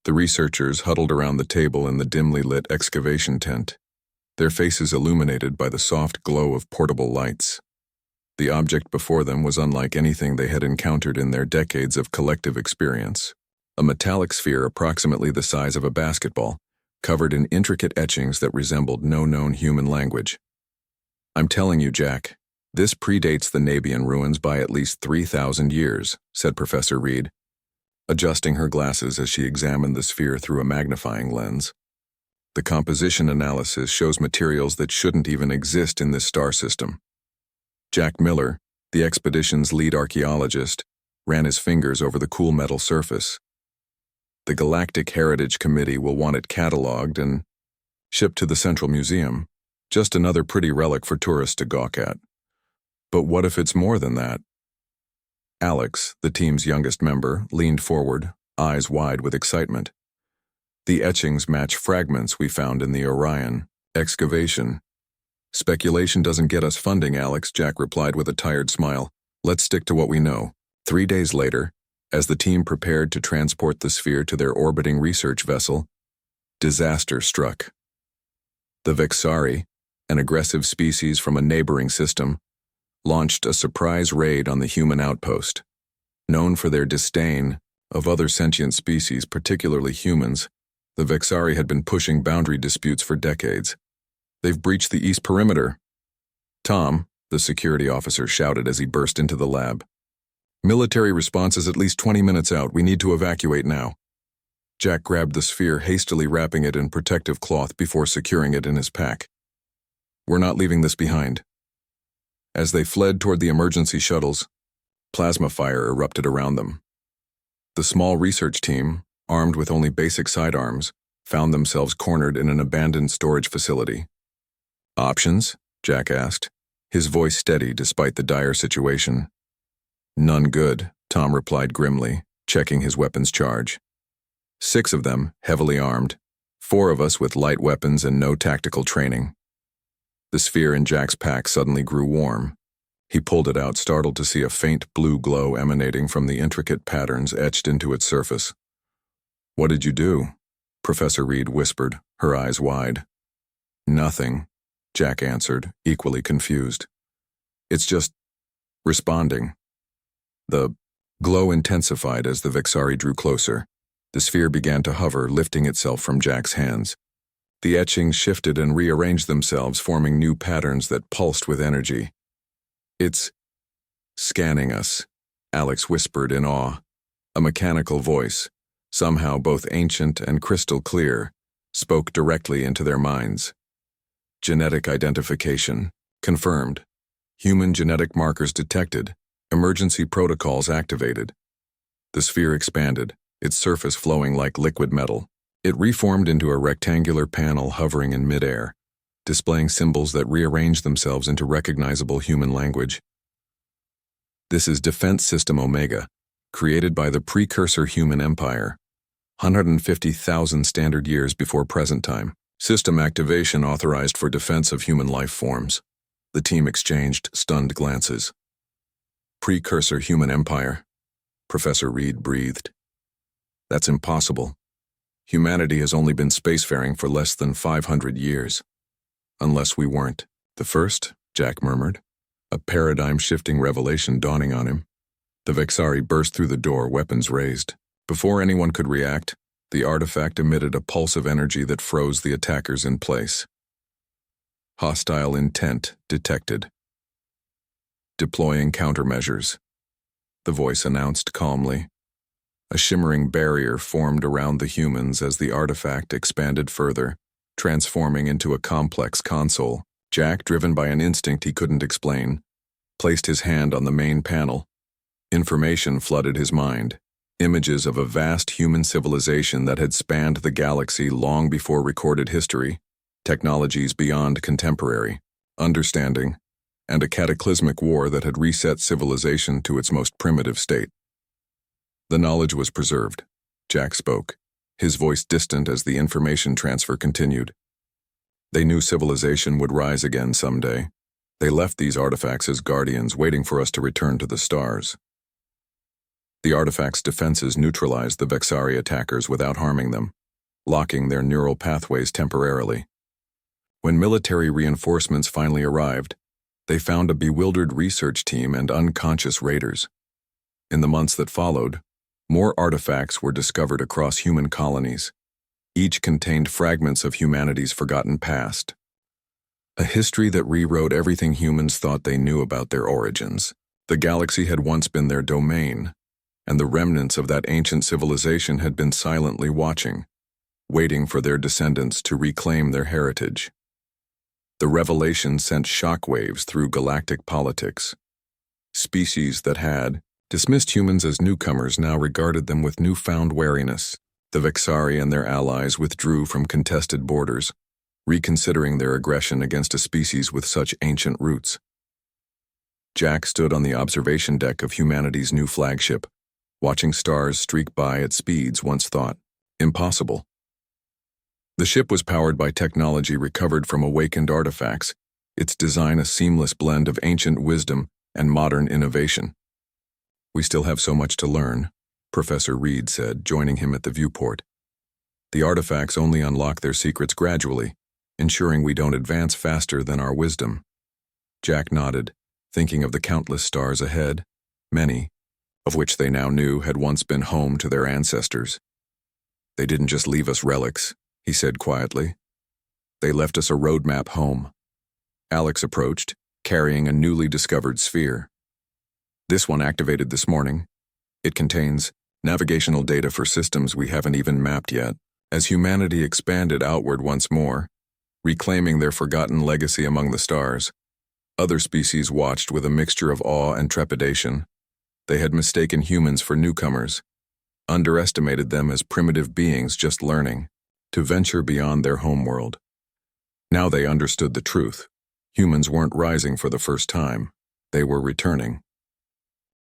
The researchers huddled around the table in the dimly lit excavation tent, their faces illuminated by the soft glow of portable lights. The object before them was unlike anything they had encountered in their decades of collective experience. A metallic sphere approximately the size of a basketball, covered in intricate etchings that resembled no known human language. "I'm telling you, Jack, this predates the Nabian ruins by at least 3,000 years, said Professor Reed, adjusting her glasses as she examined the sphere through a magnifying lens. The composition analysis shows materials that shouldn't even exist in this star system. Jack Miller, the expedition's lead archaeologist, ran his fingers over the cool metal surface. The Galactic Heritage Committee will want it cataloged and shipped to the Central Museum. Just another pretty relic for tourists to gawk at. But what if it's more than that? Alex, the team's youngest member, leaned forward, eyes wide with excitement. The etchings match fragments we found in the Orion excavation. Speculation doesn't get us funding, Alex, Jack replied with a tired smile. Let's stick to what we know. 3 days later, as the team prepared to transport the sphere to their orbiting research vessel, disaster struck. The Vexari, an aggressive species from a neighboring system, launched a surprise raid on the human outpost. Known for their disdain of other sentient species, particularly humans, the Vexari had been pushing boundary disputes for decades. They've breached the east perimeter. Tom, the security officer, shouted as he burst into the lab. Military response is at least 20 minutes out. We need to evacuate now. Jack grabbed the sphere, hastily wrapping it in protective cloth before securing it in his pack. We're not leaving this behind. As they fled toward the emergency shuttles, plasma fire erupted around them. The small research team, armed with only basic sidearms, found themselves cornered in an abandoned storage facility. Options? Jack asked, his voice steady despite the dire situation. None good, Tom replied grimly, checking his weapons charge. 6 of them, heavily armed, 4 of us with light weapons and no tactical training. The sphere in Jack's pack suddenly grew warm. He pulled it out, startled to see a faint blue glow emanating from the intricate patterns etched into its surface. What did you do? Professor Reed whispered, her eyes wide. Nothing, Jack answered, equally confused. It's just responding. The glow intensified as the Vexari drew closer. The sphere began to hover, lifting itself from Jack's hands. The etchings shifted and rearranged themselves, forming new patterns that pulsed with energy. It's scanning us, Alex whispered in awe. A mechanical voice, somehow both ancient and crystal clear, spoke directly into their minds. Genetic identification confirmed. Human genetic markers detected. Emergency protocols activated. The sphere expanded, its surface flowing like liquid metal. It reformed into a rectangular panel hovering in midair, displaying symbols that rearranged themselves into recognizable human language. This is Defense System Omega, created by the precursor human empire, 150,000 standard years before present time. System activation authorized for defense of human life forms. The team exchanged stunned glances. Precursor human empire, Professor Reed breathed. That's impossible. Humanity has only been spacefaring for less than 500 years. Unless we weren't the first, Jack murmured, a paradigm-shifting revelation dawning on him. The Vexari burst through the door, weapons raised. Before anyone could react, the artifact emitted a pulse of energy that froze the attackers in place. Hostile intent detected. Deploying countermeasures, the voice announced calmly. A shimmering barrier formed around the humans as the artifact expanded further, transforming into a complex console. Jack, driven by an instinct he couldn't explain, placed his hand on the main panel. Information flooded his mind. Images of a vast human civilization that had spanned the galaxy long before recorded history, technologies beyond contemporary, understanding, and a cataclysmic war that had reset civilization to its most primitive state. The knowledge was preserved. Jack spoke, his voice distant as the information transfer continued. They knew civilization would rise again someday. They left these artifacts as guardians, waiting for us to return to the stars. The artifact's defenses neutralized the Vexari attackers without harming them, locking their neural pathways temporarily. When military reinforcements finally arrived, they found a bewildered research team and unconscious raiders. In the months that followed, more artifacts were discovered across human colonies. Each contained fragments of humanity's forgotten past. A history that rewrote everything humans thought they knew about their origins. The galaxy had once been their domain, and the remnants of that ancient civilization had been silently watching, waiting for their descendants to reclaim their heritage. The revelation sent shockwaves through galactic politics. Species that had dismissed humans as newcomers now regarded them with newfound wariness. The Vexari and their allies withdrew from contested borders, reconsidering their aggression against a species with such ancient roots. Jack stood on the observation deck of humanity's new flagship, watching stars streak by at speeds once thought impossible. The ship was powered by technology recovered from awakened artifacts, its design a seamless blend of ancient wisdom and modern innovation. "We still have so much to learn," Professor Reed said, joining him at the viewport. "The artifacts only unlock their secrets gradually, ensuring we don't advance faster than our wisdom." Jack nodded, thinking of the countless stars ahead, many of which they now knew had once been home to their ancestors. "They didn't just leave us relics," he said quietly. "They left us a roadmap home." Alex approached, carrying a newly discovered sphere. "This one activated this morning. It contains navigational data for systems we haven't even mapped yet." As humanity expanded outward once more, reclaiming their forgotten legacy among the stars, other species watched with a mixture of awe and trepidation. They had mistaken humans for newcomers, underestimated them as primitive beings just learning to venture beyond their homeworld. Now they understood the truth. Humans weren't rising for the first time. They were returning.